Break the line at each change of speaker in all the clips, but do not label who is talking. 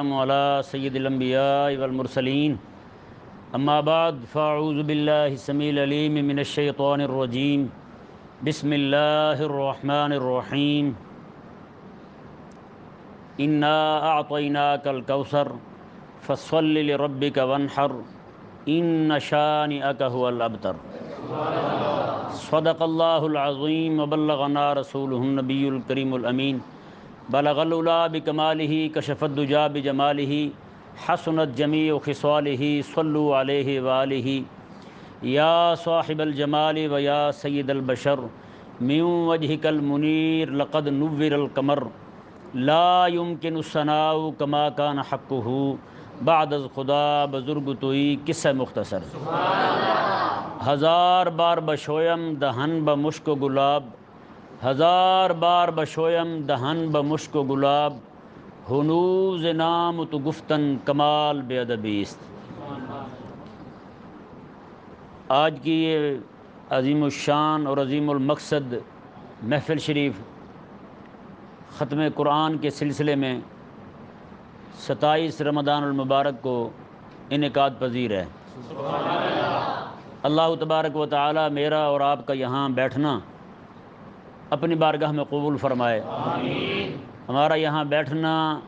على سید الانبیاء والمرسلین اما بعد فاعوذ باللہ السمیع العلیم من الشیطان الرجیم بسم اللہ الرحمن الرحیم انا اعطیناک الکوثر فصل لربک وانحر ان شانئک هو الابتر صدق اللہ العظیم وبلغنا رسولہ النبی الکریم الامین بلغ العلا بکمالہ کشف الدجا بجمالہ حسنت جمیع خصالہ صلوا علیہ وآلہ یا صاحب الجمال و یا سید البشر من وجہک المنیر لقد نور القمر لا یمکن الثناء کما کان حقہ بعد از خدا بزرگ توئی قصہ مختصر ہزار بار بشویم دہن بمشک و گلاب ہزار بار بشویم دہن بمشک و گلاب ہنوز نام تو گفتن کمال بے ادبی است۔ آج کی یہ عظیم الشان اور عظیم المقصد محفل شریف ختم قرآن کے سلسلے میں 27 رمضان المبارک کو انعقاد پذیر ہے۔ اللہ تبارک و تعالی میرا اور آپ کا یہاں بیٹھنا اپنی بارگاہ میں قبول فرمائے۔ آمین۔ ہمارا یہاں بیٹھنا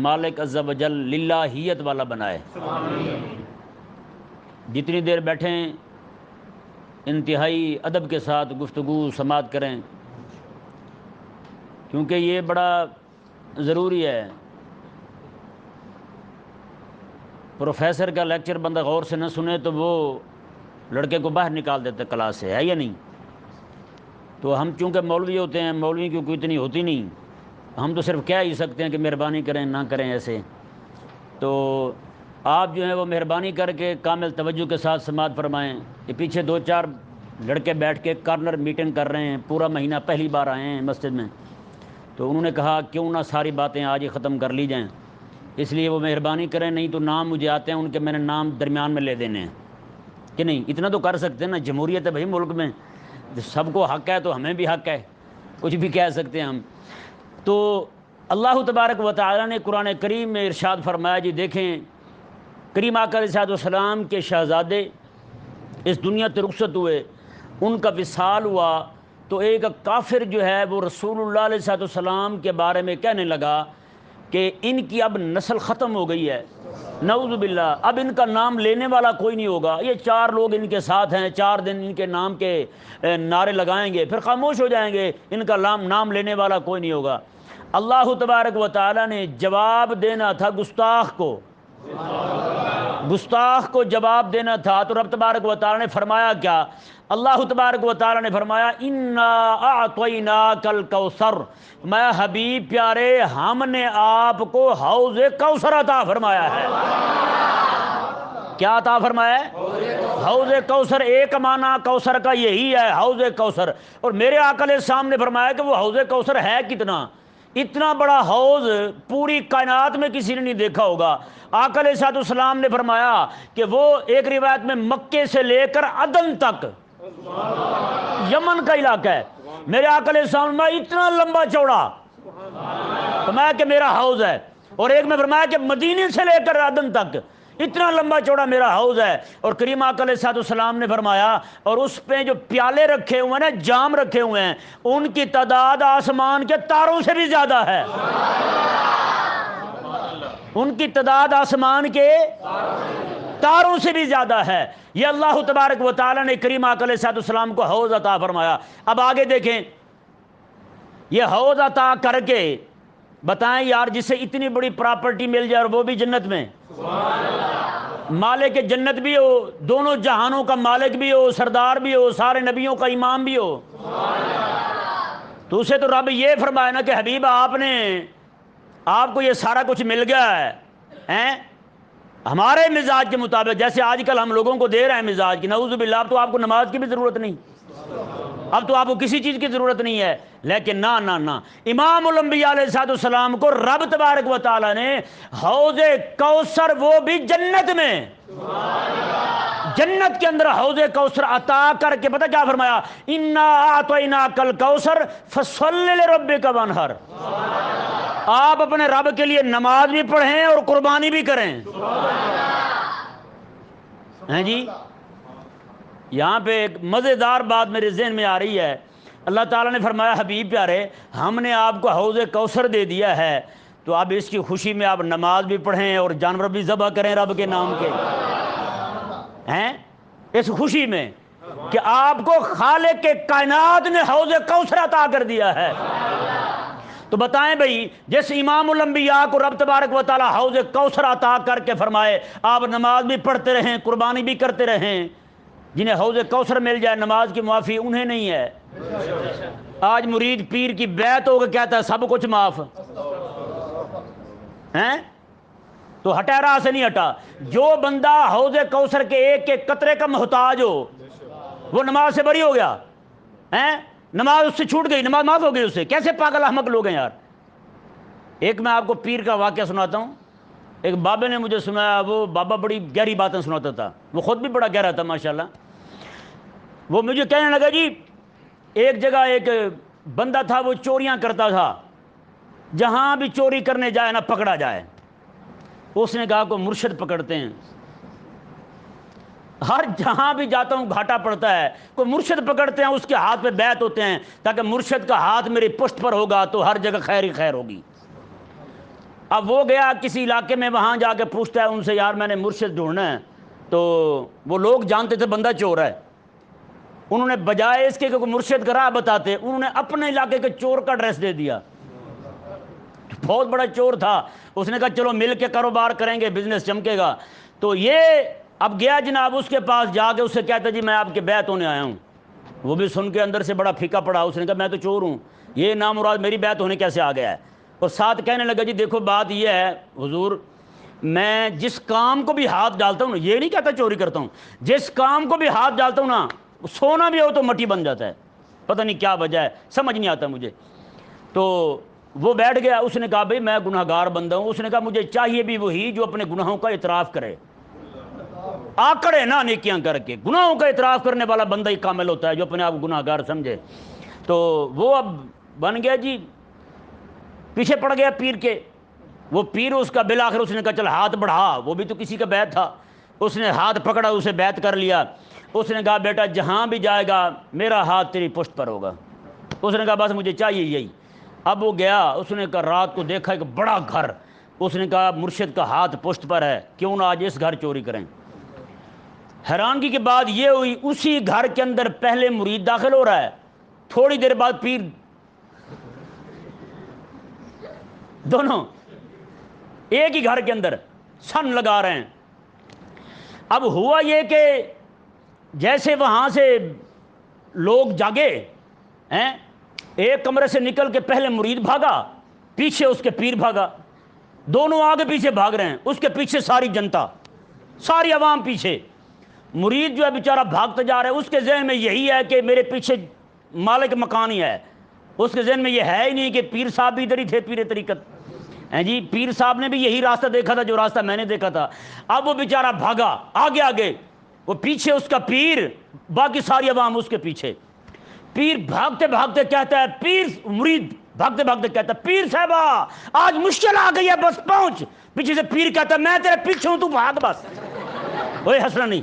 مالک عز و جل للہیت والا بنائے۔ آمین۔ جتنی دیر بیٹھیں انتہائی ادب کے ساتھ گفتگو سماعت کریں، کیونکہ یہ بڑا ضروری ہے۔ پروفیسر کا لیکچر بندہ غور سے نہ سنے تو وہ لڑکے کو باہر نکال دیتا کلاس سے، ہے یا نہیں؟ تو ہم چونکہ مولوی ہوتے ہیں، مولوی کی کوئی اتنی ہوتی نہیں، ہم تو صرف کہہ ہی سکتے ہیں کہ مہربانی کریں نہ کریں ایسے۔ تو آپ جو ہیں وہ مہربانی کر کے کامل توجہ کے ساتھ سماعت فرمائیں۔ یہ پیچھے 2-4 لڑکے بیٹھ کے کارنر میٹنگ کر رہے ہیں، پورا مہینہ پہلی بار آئے ہیں مسجد میں، تو انہوں نے کہا کیوں نہ ساری باتیں آج ہی ختم کر لی جائیں، اس لیے وہ مہربانی کریں، نہیں تو نام مجھے آتے ہیں ان کے، میں نے نام درمیان میں لے دینے ہیں کہ نہیں، اتنا تو کر سکتے ہیں نا، جمہوریت ہے بھائی ملک میں، سب کو حق ہے تو ہمیں بھی حق ہے، کچھ بھی کہہ سکتے ہیں ہم۔ تو اللہ تبارک و تعالی نے قرآن کریم میں ارشاد فرمایا، جی دیکھیں کریم آقا علیہ السلام کے شہزادے اس دنیا سے رخصت ہوئے، ان کا وصال ہوا، تو ایک کافر جو ہے وہ رسول اللہ علیہ السلام کے بارے میں کہنے لگا کہ ان کی اب نسل ختم ہو گئی ہے، نعوذ باللہ، اب ان کا نام لینے والا کوئی نہیں ہوگا، یہ 4 لوگ ان کے ساتھ ہیں، 4 دن ان کے نام کے نعرے لگائیں گے، پھر خاموش ہو جائیں گے، ان کا نام لینے والا کوئی نہیں ہوگا۔ اللہ تبارک و تعالی نے جواب دینا تھا گستاخ کو جواب دینا تھا، تو رب تبارک و تعالی نے فرمایا کیا؟ اللہ تبارک و تعالی نے فرمایا انا اعطیناک الکوثر، میں حبیب پیارے ہم نے آپ کو حوض کوثر عطا فرمایا ہے۔ کیا عطا فرمایا ہے؟ حوض کوثر۔ ایک معنی کوثر کا یہی ہے، حوض کوثر۔ اور میرے آقا علیہ السلام نے فرمایا کہ وہ حوض کوثر ہے کتنا، اتنا بڑا حوض پوری کائنات میں کسی نے نہیں دیکھا ہوگا۔ آقا علیہ السلام نے فرمایا کہ وہ ایک روایت میں مکے سے لے کر عدن تک یمن کا علاقہ ہے، میرے آقا علیہ السلام نے اتنا لمبا چوڑا فرمایا کہ میرا حوض ہے، اور ایک میں فرمایا کہ مدینے سے لے کر عدن تک اتنا لمبا چوڑا میرا حوض ہے۔ اور کریم آقا علیہ السلام نے فرمایا اور اس پہ جو پیالے رکھے ہوئے ہیں نا، جام رکھے ہوئے ہیں، ان کی تعداد آسمان کے تاروں سے بھی زیادہ ہے، ان کی تعداد آسمان کے تاروں سے بھی زیادہ ہے۔ یہ اللہ تبارک و تعالی نے کریم آقا علیہ السلام کو حوض عطا فرمایا۔ اب آگے دیکھیں، یہ حوض عطا کر کے بتائیں یار، جسے اتنی بڑی پراپرٹی مل جائے اور وہ بھی جنت میں، مالک جنت بھی ہو، دونوں جہانوں کا مالک بھی ہو، سردار بھی ہو، سارے نبیوں کا امام بھی ہو، تو اسے تو رب یہ فرمایا نا کہ حبیب آپ کو یہ سارا کچھ مل گیا ہے، ہمارے مزاج کے مطابق، جیسے آج کل ہم لوگوں کو دے رہے ہیں مزاج کی، نعوذ باللہ، اب تو آپ کو نماز کی بھی ضرورت نہیں، اب تو آپ کو کسی چیز کی ضرورت نہیں ہے۔ لیکن نہ امام الانبیاء علیہ السلام کو رب تبارک و تعالی نے حوض کوثر، وہ بھی جنت میں، جنت کے اندر حوض کوثر عطا کر کے پتہ کیا فرمایا؟ انا اعطیناک الکوثر فصل لربک وانحر۔ آپ اپنے رب کے لیے نماز بھی پڑھیں اور قربانی بھی کریں. ہیں جی یہاں پہ ایک مزیدار بات میرے ذہن میں آ رہی ہے. اللہ تعالیٰ نے فرمایا حبیب پیارے ہم نے آپ کو حوض کوثر دے دیا ہے تو اب اس کی خوشی میں آپ نماز بھی پڑھیں اور جانور بھی ذبح کریں رب کے نام کے. ہیں اس خوشی میں کہ آپ کو خالق کے کائنات نے حوض کوثر عطا کر دیا ہے. تو بتائیں بھئی جس امام الانبیاء کو رب تبارک و تعالی حوض کوثر عطا کر کے فرمائے آپ نماز بھی پڑھتے رہیں قربانی بھی کرتے رہیں, جنہیں حوض کوثر مل جائے نماز کی معافی انہیں نہیں ہے. آج مرید پیر کی بیعت ہو کے کہتا ہے سب کچھ معاف ہیں, تو ہٹا راہ سے نہیں ہٹا. جو بندہ حوض کوثر کے ایک ایک قطرے کا محتاج ہو وہ نماز سے بری ہو گیا ہیں, نماز اس سے چھوٹ گئی, نماز معاف ہو گئی اس سے. کیسے پاگل احمق لوگ ہیں یار. ایک میں آپ کو پیر کا واقعہ سناتا ہوں. ایک بابے نے مجھے سنایا, وہ بابا بڑی گہری باتیں سناتا تھا, وہ خود بھی بڑا گہرا تھا ماشاءاللہ. وہ مجھے کہنے لگا جی ایک جگہ ایک بندہ تھا وہ چوریاں کرتا تھا, جہاں بھی چوری کرنے جائے نا پکڑا جائے. اس نے کہا کو مرشد پکڑتے ہیں, ہر جہاں بھی جاتا ہوں گھاٹا پڑتا ہے, کوئی مرشد پکڑتے ہیں اس کے ہاتھ پہ بیعت ہوتے ہیں تاکہ مرشد کا ہاتھ میری پشت پر ہوگا تو ہر جگہ خیر ہی خیر ہوگی. اب وہ گیا کسی علاقے میں, وہاں جا کے پوچھتا ہے ان سے یار میں نے مرشد ڈھونڈنا ہے, تو وہ لوگ جانتے تھے بندہ چور ہے. انہوں نے بجائے اس کے کہ کوئی مرشد کا راہ بتاتے انہوں نے اپنے علاقے کے چور کا ایڈریس دے دیا. بہت بڑا چور تھا. اس نے کہا چلو مل کے کاروبار کریں گے بزنس چمکے گا. تو یہ اب گیا جناب اس کے پاس جا کے اس سے کہتا جی میں آپ کے بیعت ہونے آیا ہوں. وہ بھی سن کے اندر سے بڑا پھیکا پڑا. اس نے کہا میں تو چور ہوں, یہ نامراد میری بیعت ہونے کیسے آ گیا ہے. اور ساتھ کہنے لگا جی دیکھو بات یہ ہے حضور میں جس کام کو بھی ہاتھ ڈالتا ہوں, یہ نہیں کہتا چوری کرتا ہوں, جس کام کو بھی ہاتھ ڈالتا ہوں نا سونا بھی ہو تو مٹی بن جاتا ہے. پتہ نہیں کیا وجہ ہے, سمجھ نہیں آتا مجھے. تو وہ بیٹھ گیا. اس نے کہا بھئی میں گناہ گار بندہ ہوں. اس نے کہا مجھے چاہیے بھی وہی جو اپنے گناہوں کا اعتراف کرے, آکڑے نہ نیکیاں کر کے. گناہوں کا اعتراف کرنے والا بندہ ہی کامل ہوتا ہے جو اپنے آپ کو گناہ گار سمجھے. تو وہ اب بن گیا جی پیچھے پڑ گیا پیر کے. وہ پیر اس کا بالآخر اس نے کہا چل ہاتھ بڑھا, وہ بھی تو کسی کا بیعت تھا. اس نے ہاتھ پکڑا, اسے بیعت کر لیا. اس نے کہا بیٹا جہاں بھی جائے گا میرا ہاتھ تیری پشت پر ہوگا. اس نے کہا بس مجھے چاہیے یہی. اب وہ گیا, اس نے کہا رات کو دیکھا ایک بڑا گھر. اس نے کہا مرشد کا ہاتھ پشت پر ہے, کیوں نہ آج اس گھر چوری کریں. حیرانگی کی بات یہ ہوئی اسی گھر کے اندر پہلے مرید داخل ہو رہا ہے, تھوڑی دیر بعد پیر, دونوں ایک ہی گھر کے اندر سن لگا رہے ہیں. اب ہوا یہ کہ جیسے وہاں سے لوگ جاگے ہیں, ایک کمرے سے نکل کے پہلے مرید بھاگا, پیچھے اس کے پیر بھاگا, دونوں آگے پیچھے بھاگ رہے ہیں. اس کے پیچھے ساری جنتا, ساری عوام پیچھے. مرید جو ہے بیچارہ بھاگتا جا رہا ہے, اس کے ذہن میں یہی ہے کہ میرے پیچھے مالک مکان ہی ہے. اس کے ذہن میں یہ ہے ہی نہیں کہ پیر صاحب بھی ادھر ہی تھے, پیر طریقت ہیں جی, پیر صاحب نے بھی یہی راستہ دیکھا تھا جو راستہ میں نے دیکھا تھا. اب وہ بیچارہ بھاگا آگے آگے, وہ پیچھے اس کا پیر, باقی ساری عوام اس کے پیچھے. پیر بھاگتے بھاگتے کہتا ہے, پیر مرید بھاگتے بھاگتے کہتا ہے پیر صاحبہ آج مشکل آ گئی ہے بس پہنچ. پیچھے سے پیر کہتا ہے میں تیرے پیچھے ہوں تو بھاگ بس. وہی ہنسنا نہیں,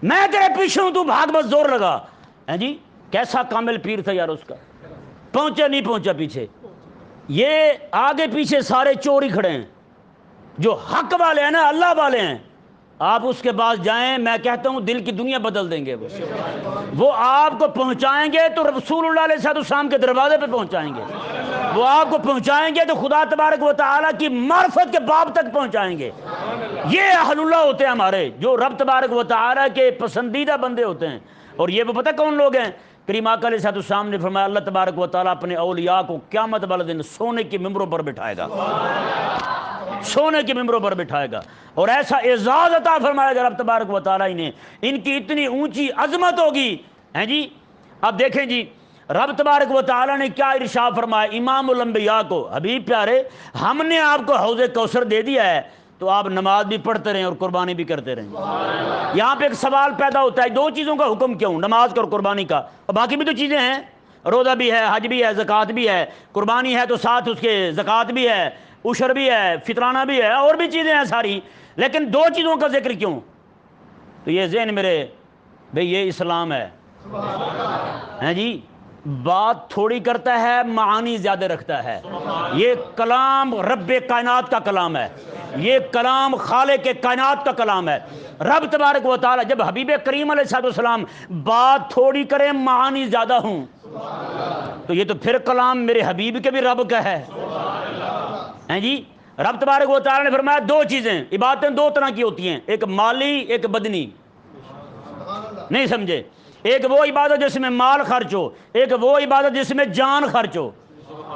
میں تیرے پیچھے ہوں تو بھاگ بس, زور لگا. ہیں جی کیسا کامل پیر تھا یار اس کا. پہنچا نہیں پہنچا پیچھے. یہ آگے پیچھے سارے چور ہی کھڑے ہیں, جو حق والے ہیں نا اللہ والے ہیں. آپ اس کے پاس جائیں, میں کہتا ہوں دل کی دنیا بدل دیں گے. وہ آپ کو پہنچائیں گے تو رسول اللہ علیہ السلام کے دروازے پہ پہنچائیں گے. وہ آپ کو پہنچائیں گے تو خدا تبارک و تعالیٰ کی معرفت کے باب تک پہنچائیں گے. یہ اہل اللہ ہوتے ہیں ہمارے, جو رب تبارک و تعالیٰ کے پسندیدہ بندے ہوتے ہیں. اور یہ وہ پتہ کون لوگ ہیں؟ کریم آقا علیہ السلام نے فرمایا اللہ تبارک و تعالیٰ اپنے اولیاء کو قیامت والے دن سونے کے ممبروں پر بٹھائے گا, سونے کے ممبروں پر بٹھائے گا, اور ایسا اعزاز عطا فرمائے گا رب تبارک و تعالیٰ نے. ان کی اتنی اونچی عظمت ہوگی ہیں جی. اب دیکھیں جی رب تبارک و تعالیٰ نے کیا ارشاد فرمایا امام الانبیاء کو, حبیب پیارے ہم نے آپ کو حوض کوثر دے دیا ہے تو آپ نماز بھی پڑھتے رہیں اور قربانی بھی کرتے رہیں. یہاں پہ ایک سوال پیدا ہوتا ہے, دو چیزوں کا حکم کیوں, نماز کا اور قربانی کا, اور باقی بھی تو چیزیں ہیں. روزہ بھی ہے، حج بھی ہے، زکوٰۃ بھی ہے، قربانی ہے تو ساتھ اس کے زکوٰۃ بھی ہے، عشر بھی ہے، فطرانہ بھی ہے، اور بھی چیزیں ہیں ساری، لیکن دو چیزوں کا ذکر کیوں؟ تو یہ ذہن میرے بھئی یہ اسلام ہے ہیں جی، بات تھوڑی کرتا ہے، معانی زیادہ رکھتا ہے۔ یہ کلام رب کائنات کا کلام ہے، یہ کلام خالق کائنات کا کلام ہے۔ رب تبارک و تعالی جب حبیب کریم علیہ السلام بات تھوڑی کریں، معانی زیادہ ہوں، تو یہ تو پھر کلام میرے حبیب کے بھی رب کا ہے ہیں جی۔ رب تبارک و تعالی نے فرمایا دو چیزیں، عبادتیں دو طرح کی ہوتی ہیں، ایک مالی، ایک بدنی، نہیں سمجھے؟ ایک وہ عبادت جس میں مال خرچ ہو، ایک وہ عبادت جس میں جان خرچ ہو،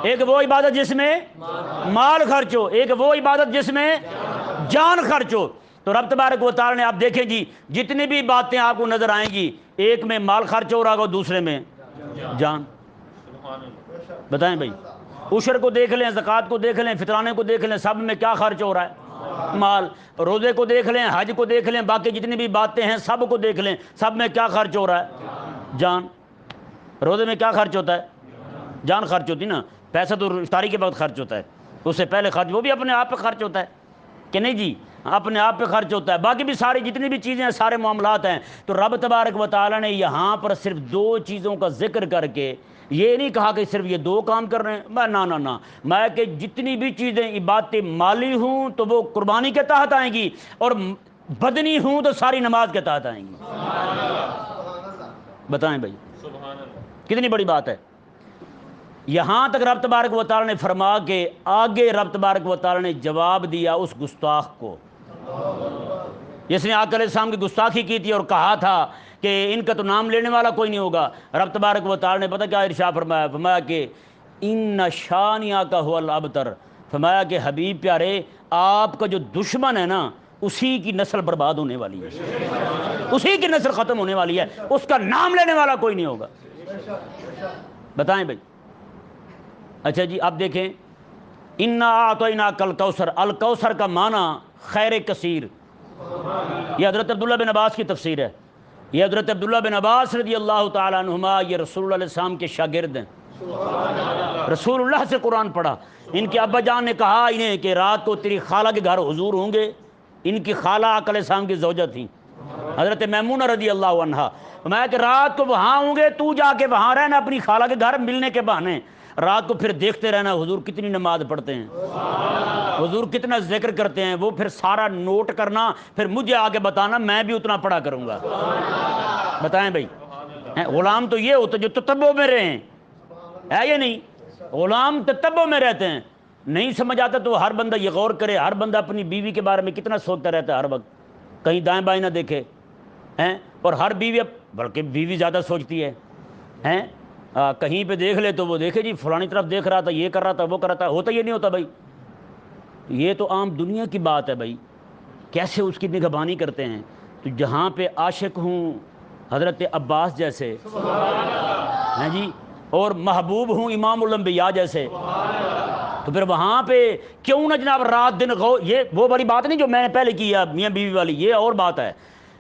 ایک وہ عبادت جس میں مال خرچ ہو، ایک وہ عبادت جس میں جان خرچ ہو۔ تو رب تبارک و تعالی نے آپ دیکھیں جی، جتنی بھی باتیں آپ کو نظر آئیں گی، ایک میں مال خرچ ہو رہا ہوگا، دوسرے میں جان۔ بتائیں بھائی، عشر کو دیکھ لیں، زکوٰۃ کو دیکھ لیں، فطرانے کو دیکھ لیں، سب میں کیا خرچ ہو رہا ہے؟ مال۔ روزے کو دیکھ لیں، حج کو دیکھ لیں، باقی جتنی بھی باتیں ہیں سب کو دیکھ لیں، سب میں کیا خرچ ہو رہا ہے؟ جان۔ روزے میں کیا خرچ ہوتا ہے؟ جان خرچ ہوتی نا۔ پیسہ تو افطاری کے وقت خرچ ہوتا ہے، اس سے پہلے خرچ وہ بھی اپنے آپ پہ خرچ ہوتا ہے کہ نہیں جی؟ اپنے آپ پہ خرچ ہوتا ہے، باقی بھی ساری جتنی بھی چیزیں ہیں، سارے معاملات ہیں۔ تو رب تبارک و تعالی نے یہاں پر صرف دو چیزوں کا ذکر کر کے یہ نہیں کہا کہ صرف یہ دو کام کر رہے ہیں، نہ میں کہ جتنی بھی چیزیں عبادتیں مالی ہوں تو وہ قربانی کے تحت آئیں گی، اور بدنی ہوں تو ساری نماز کے تحت آئیں گی۔ بتائیں بھائی، کتنی بڑی بات ہے۔ یہاں تک رب تبارک و تعالی نے فرما کے آگے رب تبارک و تعالی نے جواب دیا اس گستاخ کو جس نے آقا علیہ السلام کی گستاخی کی تھی اور کہا تھا کہ ان کا تو نام لینے والا کوئی نہیں ہوگا۔ رب تبارک و تعالی نے پتہ کیا ارشاد فرمایا؟ فرمایا کہ ان شانیہ کا هو الابتر، فرمایا کہ حبیب پیارے آپ کا جو دشمن ہے نا، اسی کی نسل برباد ہونے والی ہے، اسی کی نسل ختم ہونے والی ہے، اس کا نام لینے والا کوئی نہیں ہوگا۔ بتائیں بھائی۔ اچھا جی، اب دیکھیں، انا اعطیناک الکوثر، الکوثر کا معنی خیر کثیر۔ یہ حضرت عبداللہ بن عباس کی تفسیر ہے، یہ حضرت عبداللہ بن عباس رضی اللہ تعالیٰ عنہما یہ رسول اللہ علیہ السلام کے شاگرد ہیں، رسول اللہ سے قرآن پڑھا۔ ان کے ابا جان نے کہا انہیں کہ رات کو تیری خالہ کے گھر حضور ہوں گے۔ ان کی خالہ آقا علیہ السلام کی زوجہ تھیں، حضرت میمونہ رضی اللہ عنہا۔ میں کہ رات کو وہاں ہوں گے، تو جا کے وہاں رہنا اپنی خالہ کے گھر ملنے کے بہانے، رات کو پھر دیکھتے رہنا حضور کتنی نماز پڑھتے ہیں، حضور کتنا ذکر کرتے ہیں، وہ پھر سارا نوٹ کرنا، پھر مجھے آگے بتانا، میں بھی اتنا پڑھا کروں گا۔ بتائیں بھائی، غلام تو یہ ہوتا جو تتبع میں رہے ہیں، ہے یا نہیں؟ غلام تتبع میں رہتے ہیں، نہیں سمجھ آتا تو ہر بندہ یہ غور کرے، ہر بندہ اپنی بیوی کے بارے میں کتنا سوچتا رہتا ہے ہر وقت، کہیں دائیں بائیں نہ دیکھے ہیں، اور ہر بیوی، بلکہ بیوی زیادہ سوچتی ہے ہیں، کہیں پہ دیکھ لے تو وہ دیکھے جی فلانی طرف دیکھ رہا تھا، یہ کر رہا تھا، وہ کر رہا تھا، ہوتا یہ نہیں ہوتا بھائی۔ یہ تو عام دنیا کی بات ہے بھائی، کیسے اس کی نگہبانی کرتے ہیں۔ تو جہاں پہ عاشق ہوں حضرت عباس جیسے ہیں جی، اور محبوب ہوں امام الانبیاء جیسے، تو پھر وہاں پہ کیوں نہ جناب رات دن یہ وہ بڑی بات نہیں جو میں نے پہلے کی ہے میاں بیوی والی، یہ اور بات ہے۔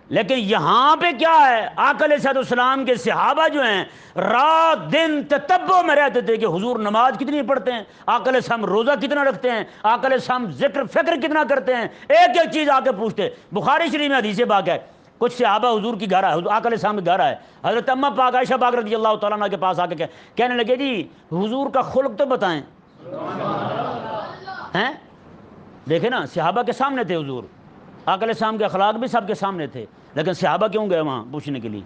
لیکن یہاں پہ کیا ہے، آقا علیہ السلام کے صحابہ جو ہیں رات دن تتبع میں رہتے تھے کہ حضور نماز کتنی پڑھتے ہیں، آقا علیہ السلام روزہ کتنا رکھتے ہیں، آقا علیہ السلام ذکر فکر کتنا کرتے ہیں، ایک ایک چیز آ کے پوچھتے۔ بخاری شریف میں حدیث پاک ہے، کچھ صحابہ حضور کی گھر آئے، آقا علیہ السلام کے گھر آئے، حضرت اماں پاک عائشہ پاک رضی اللہ تعالیٰ عنہ کے پاس آ کے کہنے لگے جی حضور کا خلق تو بتائیں ہیں۔ دیکھیں نا، صحابہ کے سامنے تھے حضور، آقا علیہ السلام کے اخلاق بھی سب کے سامنے تھے، لیکن صحابہ کیوں گئے وہاں پوچھنے کے لیے؟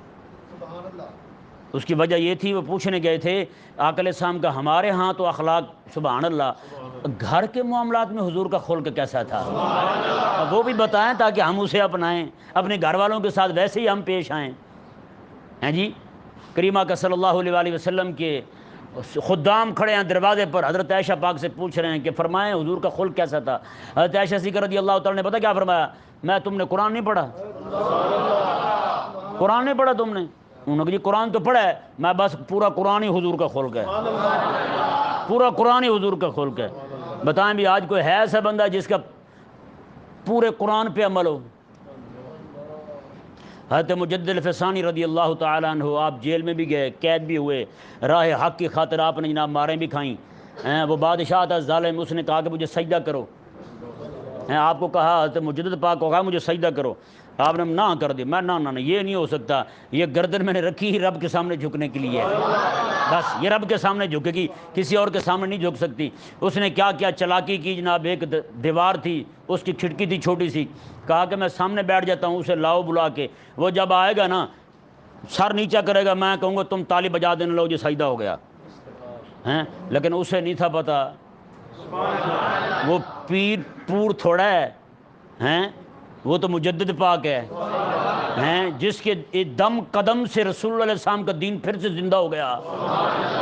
اس کی وجہ یہ تھی، وہ پوچھنے گئے تھے آقا علیہ السلام کا ہمارے ہاں تو اخلاق سبحان اللہ، گھر کے معاملات میں حضور کا خلق کیسا تھا وہ بھی بتائیں تاکہ ہم اسے اپنائیں، اپنے گھر والوں کے ساتھ ویسے ہی ہم پیش آئیں ہیں جی۔ کریمہ کا صلی اللہ علیہ وآلہ وسلم کے خدام کھڑے ہیں دروازے پر، حضرت عائشہ پاک سے پوچھ رہے ہیں کہ فرمائیں حضور کا خلق کیسا تھا۔ حضرت عائشہ صدیقہ رضی اللہ تعالیٰ نے پتہ کیا فرمایا؟ میں تم نے قرآن نہیں پڑھا؟ قرآن نہیں پڑھا تم نے؟ انہوں نے کہا جی قرآن تو پڑھا ہے، میں بس پورا قرآن ہی حضور کا خلق ہے، پورا قرآن ہی حضور کا خلق ہے۔ بتائیں بھی آج کوئی ہے ایسا بندہ جس کا پورے قرآن پہ عمل ہو؟ حضرت مجدد الفسانی رضی اللہ تعالیٰ عنہ، آپ جیل میں بھی گئے، قید بھی ہوئے، راہ حق کی خاطر آپ نے جناب ماریں بھی کھائیں۔ وہ بادشاہ تھا ظالم، اس نے کہا کہ مجھے سجدہ کرو، آپ کو کہا، حضرت مجدد پاک کو کہا مجھے سجدہ کرو، آپ نے نہ کر دی۔ میں نہ یہ نہیں ہو سکتا، یہ گردن میں نے رکھی ہی رب کے سامنے جھکنے کے لیے ہے، بس یہ رب کے سامنے جھکے گی، کسی اور کے سامنے نہیں جھک سکتی۔ اس نے کیا کیا چالاکی کی جناب، ایک دیوار تھی، اس کی کھڑکی تھی چھوٹی سی، کہا کہ میں سامنے بیٹھ جاتا ہوں، اسے لاؤ بلا کے، وہ جب آئے گا نا سر نیچا کرے گا، میں کہوں گا تم تالی بجا دینے، لو جی سجدہ ہو گیا ہیں۔ لیکن اسے نہیں تھا پتا، وہ پیر پور تھوڑا ہے ہیں، وہ تو مجدد پاک ہے ہیں، جس کے دم قدم سے رسول اللہ علیہ السلام کا دین پھر سے زندہ ہو گیا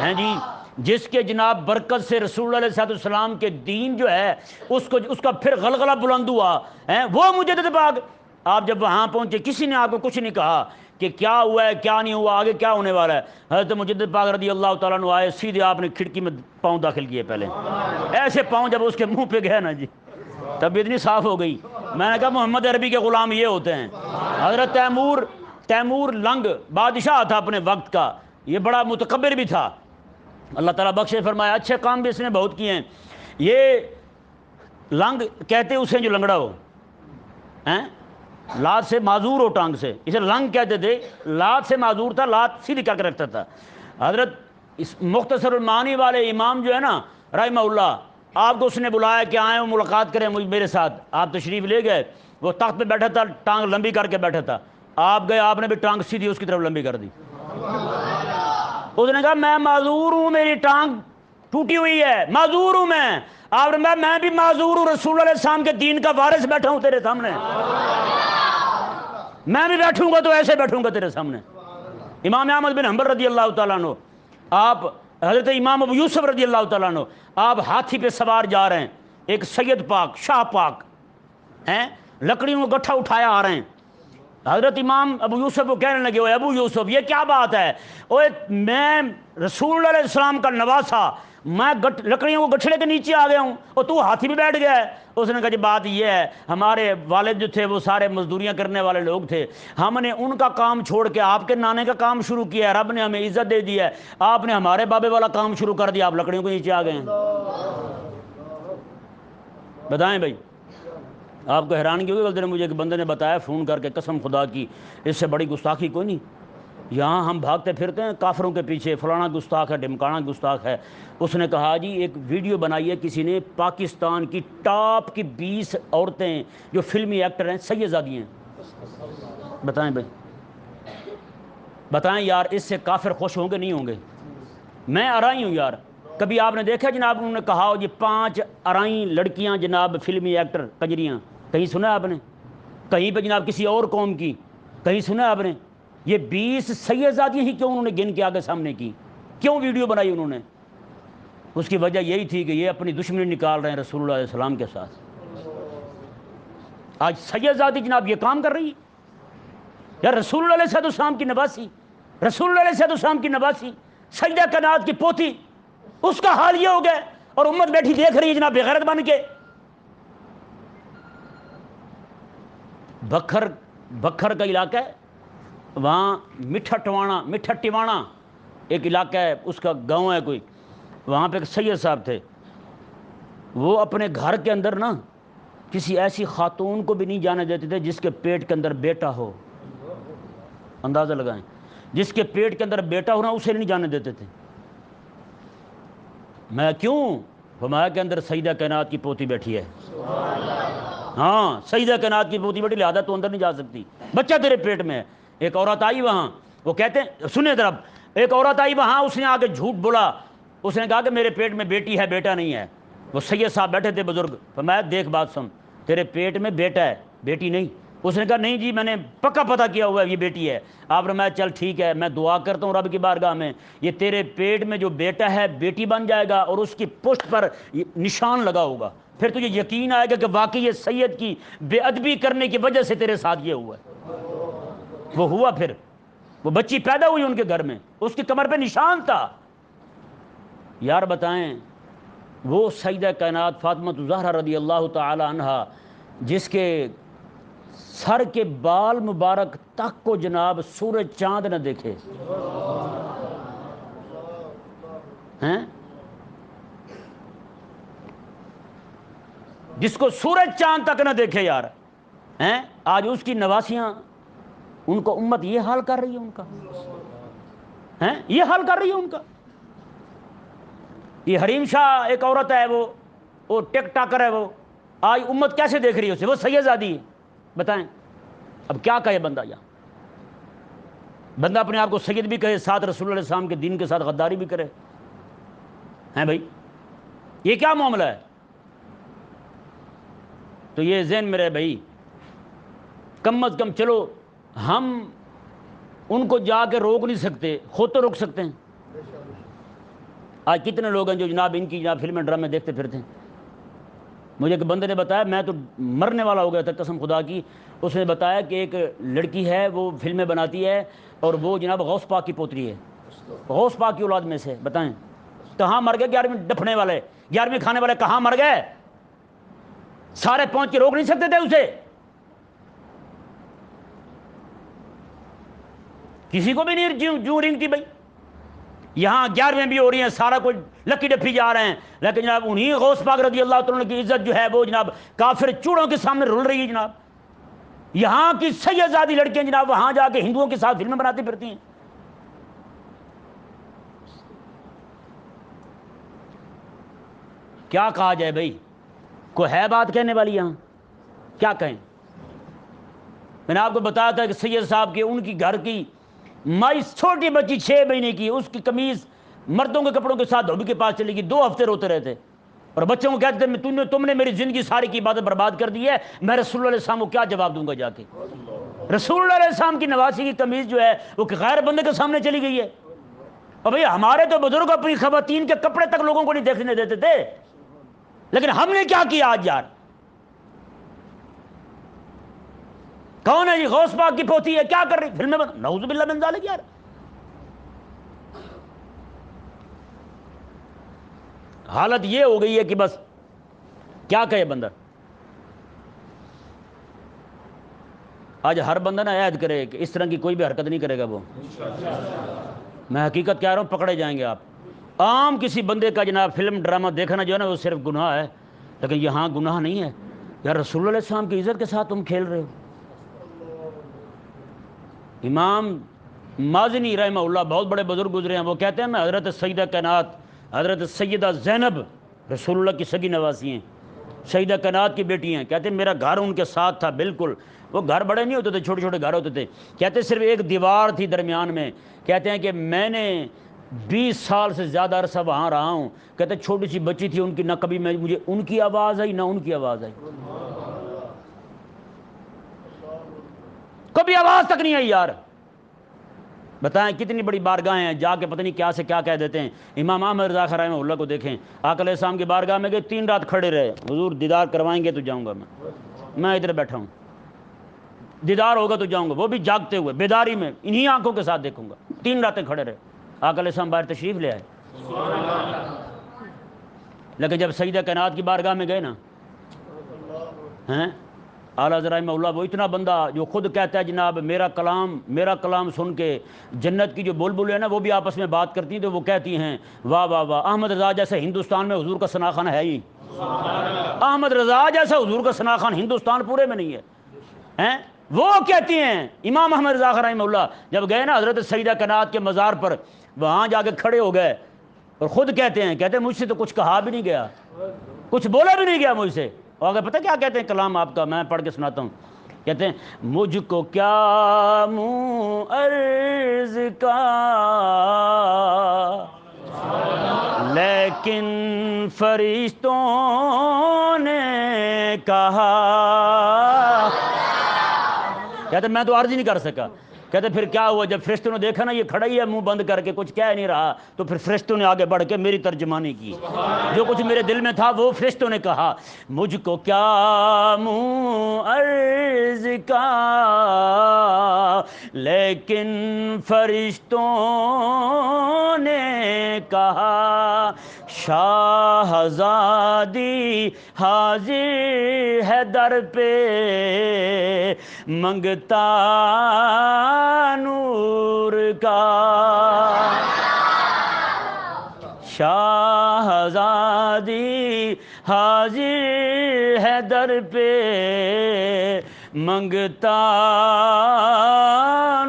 ہیں جی، جس کے جناب برکت سے رسول اللہ علیہ السلام کے دین جو ہے اس کا پھر غلغلہ بلند ہوا ہیں، وہ مجدد پاک۔ آپ جب وہاں پہنچے، کسی نے آپ کو کچھ نہیں کہا کہ کیا ہوا ہے کیا نہیں ہوا، آگے کیا ہونے والا ہے۔ حضرت مجدد پاک رضی اللہ تعالیٰ عنہ آئے، سیدھے آپ نے کھڑکی میں پاؤں داخل کیے، پہلے ایسے پاؤں جب اس کے منہ پہ گئے نا جی، طبیعت اتنی صاف ہو گئی۔ میں نے کہا محمد عربی کے غلام یہ ہوتے ہیں۔ حضرت تیمور لنگ بادشاہ تھا اپنے وقت کا، یہ بڑا متکبر بھی تھا، اللہ تعالیٰ بخشے فرمایا، اچھے کام بھی اس نے بہت کیے ہیں۔ یہ لنگ کہتے اسے جو لنگڑا ہو ہیں، لات سے معذور ہو ٹانگ سے، اسے لنگ کہتے تھے، لات سے معذور تھا، لات سیدھی کر کے رکھتا تھا۔ حضرت اس مختصر المعانی والے امام جو ہے نا رحمہ اللہ، آپ کو اس نے بلایا کہ آئیں وہ ملاقات کریں میرے ساتھ، آپ تشریف لے گئے، وہ تخت پہ بیٹھا تھا، ٹانگ لمبی کر کے بیٹھا تھا، آپ گئے، آپ نے بھی ٹانگ سیدھی اس کی طرف لمبی کر دی۔ اس نے کہا میں معذور ہوں، میری ٹانگ ٹوٹی ہوئی ہے، معذور ہوں میں۔ آپ نے کہا میں بھی معذور ہوں، رسول اللہ علیہ السلام کے دین کا وارث بیٹھا ہوں تیرے سامنے، میں بھی بیٹھوں گا تو ایسے بیٹھوں گا تیرے سامنے۔ امام احمد بن حنبل رضی اللہ تعالیٰ عنہ، آپ حضرت امام ابو یوسف رضی اللہ تعالیٰ عنہ، آپ ہاتھی پہ سوار جا رہے ہیں، ایک سید پاک شاہ پاک ہیں، لکڑیوں کو گٹھا اٹھایا آ رہے ہیں۔ حضرت امام ابو یوسف کو کہنے لگے، اوے ابو یوسف یہ کیا بات ہے، اوے میں رسول اللہ علیہ السلام کا نواسا، میں لکڑیوں کو گٹھڑے کے نیچے آ گیا ہوں اور تو ہاتھی پہ بیٹھ گیا ہے۔ اس نے کہا جی بات یہ ہے، ہمارے والد جو تھے وہ سارے مزدوریاں کرنے والے لوگ تھے، ہم نے ان کا کام چھوڑ کے آپ کے نانے کا کام شروع کیا ہے، رب نے ہمیں عزت دے دی ہے، آپ نے ہمارے بابے والا کام شروع کر دیا، آپ لکڑیوں کے نیچے آ گئے ہیں۔ بتائیں بھائی، آپ کو حیرانگی ہوگی، غلطی نے مجھے ایک بندے نے بتایا فون کر کے، قسم خدا کی اس سے بڑی گستاخی کوئی نہیں، یہاں ہم بھاگتے پھرتے ہیں کافروں کے پیچھے، فلانا گستاخ ہے، ڈمکانا گستاخ ہے۔ اس نے کہا جی ایک ویڈیو بنائی ہے کسی نے، پاکستان کی ٹاپ کی 20 عورتیں جو فلمی ایکٹر ہیں سیدزادی ہیں۔ بتائیں بھائی، بتائیں یار، اس سے کافر خوش ہوں گے نہیں ہوں گے؟ میں ارائی ہوں یار، کبھی آپ نے دیکھا جناب انہوں نے کہا یہ 5 ارائی لڑکیاں جناب فلمی ایکٹر کجریاں، کہیں سنا آپ نے؟ کہیں پہ جناب کسی اور قوم کی کہیں سنا آپ نے؟ یہ 20 سیدزادیاں ہی کیوں انہوں نے گن کے آگے سامنے کی، کیوں ویڈیو بنائی انہوں نے؟ اس کی وجہ یہی تھی کہ یہ اپنی دشمنی نکال رہے ہیں رسول اللہ علیہ السلام کے ساتھ۔ آج سیدزادی جناب یہ کام کر رہی ہے یا رسول اللہ علیہ السلام کی نواسی، رسول اللہ علیہ السلام کی نواسی، سجدہ کنات کی پوتی، اس کا حال یہ ہو گیا اور امت بیٹھی دیکھ رہی ہے جناب بغیرت بن کے۔ بکھر کا علاقہ ہے، وہاں مٹھا ٹیوانا ایک علاقہ ہے، اس کا گاؤں ہے کوئی، وہاں پہ ایک سید صاحب تھے، وہ اپنے گھر کے اندر نا کسی ایسی خاتون کو بھی نہیں جانے دیتے تھے جس کے پیٹ کے اندر بیٹا ہو، اندازہ لگائیں، جس کے پیٹ کے اندر بیٹا ہو نا اسے نہیں جانے دیتے تھے۔ میں کیوں؟ فرمایا کے اندر سیدہ کائنات کی پوتی بیٹھی ہے، ہاں سیدہ کائنات کی پوتی بیٹھی، لہذا تو اندر نہیں جا سکتی، بچہ تیرے پیٹ میں ہے۔ ایک عورت آئی وہاں، وہ کہتے ہیں سنیں ذرا، ایک عورت آئی وہاں، اس نے آگے جھوٹ بولا، اس نے کہا کہ میرے پیٹ میں بیٹی ہے بیٹا نہیں ہے۔ وہ سید صاحب بیٹھے تھے بزرگ، فرمایا دیکھ بات سن، تیرے پیٹ میں بیٹا ہے بیٹی نہیں۔ اس نے کہا نہیں جی میں نے پکا پتہ کیا ہوا ہے یہ بیٹی ہے۔ آپ نے فرمایا چل ٹھیک ہے، میں دعا کرتا ہوں رب کی بارگاہ میں، یہ تیرے پیٹ میں جو بیٹا ہے بیٹی بن جائے گا اور اس کی پشت پر نشان لگا ہوگا، پھر تجھے یقین آئے گا کہ واقعی یہ سید کی بے ادبی کرنے کی وجہ سے تیرے ساتھ یہ ہوا ہے۔ وہ ہوا، پھر وہ بچی پیدا ہوئی ان کے گھر میں، اس کی کمر پہ نشان تھا۔ یار بتائیں، وہ سیدہ کائنات فاطمہ الزہرا رضی اللہ تعالی عنہا، جس کے سر کے بال مبارک تک کو جناب سورج چاند نہ دیکھے ہیں، جس کو سورج چاند تک نہ دیکھے یار ہیں، آج اس کی نواسیاں ان کو امت یہ حال کر رہی ہے، ان کا ہیں، یہ حال کر رہی ہے ان کا۔ یہ حریم شاہ ایک عورت ہے، وہ ٹک ٹاکر ہے، وہ آج امت کیسے دیکھ رہی ہے اسے؟ وہ سیدزادی ہے، بتائیں اب کیا کہے بندہ؟ یہاں بندہ اپنے آپ کو سید بھی کہے، ساتھ رسول اللہ علیہ السلام کے دین کے ساتھ غداری بھی کرے ہیں بھائی، یہ کیا معاملہ ہے؟ تو یہ ذہن میں رہے بھائی، کم از کم چلو ہم ان کو جا کے روک نہیں سکتے، خود تو روک سکتے ہیں۔ آج کتنے لوگ ہیں جو جناب ان کی جناب فلمیں ڈرامے دیکھتے پھرتے ہیں۔ مجھے ایک بندے نے بتایا، میں تو مرنے والا ہو گیا تھا قسم خدا کی، اس نے بتایا کہ ایک لڑکی ہے وہ فلمیں بناتی ہے اور وہ جناب غوث پاک کی پوتری ہے، غوث پاک کی اولاد میں سے، بتائیں کہاں مر گئے 11ویں ڈپھنے والے، 11ویں کھانے والے کہاں مر گئے؟ سارے پہنچ کے روک نہیں سکتے تھے اسے، کسی کو بھی نہیں جو رنگتی بھائی۔ یہاں 11ویں بھی ہو رہی ہیں، سارا کچھ لکی ڈپھی جا رہے ہیں، لیکن جناب انہی غوث پاک رضی اللہ تعالیٰ کی عزت جو ہے وہ جناب کافر چوڑوں کے سامنے رول رہی ہے جناب۔ یہاں کی سیدزادی لڑکیاں جناب وہاں جا کے ہندوؤں کے ساتھ فلمیں بناتی پھرتی ہیں۔ کیا کہا جائے بھائی؟ کوئی ہے بات کہنے والی یہاں؟ کیا کہیں؟ میں نے آپ کو بتایا تھا کہ سید صاحب کے ان کی گھر کی مائی چھوٹی بچی 6 مہینے کی، اس کی قمیض مردوں کے کپڑوں کے ساتھ دھوبی کے پاس چلی گئی، 2 ہفتے روتے رہتے اور بچوں کو کہتے تھے تم نے میری زندگی ساری کی عبادت برباد کر دی ہے، میں رسول اللہ علیہ السلام کو کیا جواب دوں گا جا کے؟ رسول اللہ علیہ السلام کی نواسی کی قمیض جو ہے وہ غیر بندے کے سامنے چلی گئی ہے۔ اور بھئی ہمارے تو بزرگ اپنی خواتین کے کپڑے تک لوگوں کو نہیں دیکھنے دیتے تھے، لیکن ہم نے کیا کیا آج یار؟ کون ہے یہ غوث پاک کی پوتی ہے، کیا کر رہی فلمیں نعوذ باللہ من ذالک یار۔ حالت یہ ہو گئی ہے کہ بس کیا کہے بندہ۔ آج ہر بندہ نا عہد کرے کہ اس طرح کی کوئی بھی حرکت نہیں کرے گا وہ، میں حقیقت کہہ رہا ہوں، پکڑے جائیں گے آپ۔ عام کسی بندے کا جناب فلم ڈرامہ دیکھنا جو ہے نا وہ صرف گناہ ہے، لیکن یہاں گناہ نہیں ہے یار، رسول اللہ علیہ السلام کی عزت کے ساتھ تم کھیل رہے ہو۔ امام مازنی رحمہ اللہ بہت بڑے بزرگ گزرے ہیں، وہ کہتے ہیں میں حضرت سیدہ کائنات حضرت سیدہ زینب رسول اللہ کی سگی نواسی ہیں، سیدہ کائنات کی بیٹی ہیں، کہتے ہیں میرا گھر ان کے ساتھ تھا بالکل، وہ گھر بڑے نہیں ہوتے تھے، چھوٹے چھوٹے گھر ہوتے تھے، کہتے صرف ایک دیوار تھی درمیان میں، کہتے ہیں کہ میں نے 20 سال سے زیادہ عرصہ وہاں رہا ہوں، کہتے چھوٹی سی بچی تھی ان کی، نہ کبھی مجھے ان کی آواز آئی نہ ان کی آواز آئی، کبھی آواز تک نہیں آئی یار۔ بتائیں کتنی بڑی بارگاہیں ہیں، جا کے پتہ نہیں کیا سے کیا کہہ دیتے ہیں۔ امام احمد رضا خان رحمہ اللہ کو دیکھیں، آقا علیہ السلام کی بارگاہ میں گئے، 3 رات کھڑے رہے، حضور دیدار کروائیں گے تو جاؤں گا، میں ادھر بیٹھا ہوں، دیدار ہوگا تو جاؤں گا، وہ بھی جاگتے ہوئے بیداری میں انہی آنکھوں کے ساتھ دیکھوں گا۔ 3 راتیں کھڑے رہے، آقا علیہ السلام باہر تشریف لے آئے، لیکن جب سیدہ کائنات کی بارگاہ میں گئے نا ہیں اعلیٰ رحمہ اللہ، وہ اتنا بندہ جو خود کہتا ہے جناب میرا کلام سن کے جنت کی جو بلبل ہے نا وہ بھی آپس میں بات کرتی ہیں، تو وہ کہتی ہیں واہ واہ واہ، احمد رضا جیسے ہندوستان میں حضور کا ثناخان ہے ہی، احمد رضا جیسا حضور کا ثناخان ہندوستان پورے میں نہیں ہے۔ وہ کہتی ہیں امام احمد رضا رحمہ اللہ جب گئے نا حضرت سیدہ کائنات کے مزار پر، وہاں جا کے کھڑے ہو گئے اور خود کہتے ہیں مجھ سے تو کچھ کہا بھی نہیں گیا، کچھ بولا بھی نہیں گیا مجھ سے۔ اور اگر پتہ کیا کہتے ہیں کلام آپ کا، میں پڑھ کے سناتا ہوں، کہتے ہیں مجھ کو کیا منہ عرض کا لیکن فرشتوں نے کہا، کہتے میں تو عرض ہی نہیں کر سکا۔ کہتے پھر کیا ہوا، جب فرشتوں نے دیکھا نا یہ کھڑا ہی ہے منہ بند کر کے کچھ کہہ نہیں رہا، تو پھر فرشتوں نے آگے بڑھ کے میری ترجمانی کی، جو کچھ میرے دل میں تھا وہ فرشتوں نے کہا، مجھ کو کیا منہ عرض کا لیکن فرشتوں نے کہا، شاہزادی حاضر ہے در پہ منگتا نور کا، شاہزادی حاضر ہے در پہ منگتا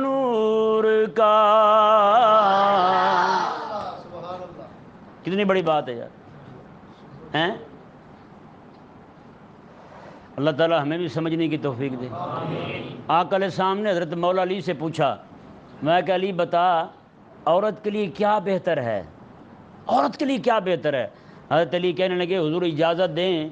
نور کا۔ کتنی بڑی بات ہے یار، ہیں؟ اللہ تعالیٰ ہمیں بھی سمجھنے کی توفیق دے۔ آقا علیہ السلام نے حضرت مولا علی سے پوچھا، میں کہ علی بتا عورت کے لیے کیا بہتر ہے، عورت کے لیے کیا بہتر ہے؟ حضرت علی کہنے لگے حضور اجازت دیں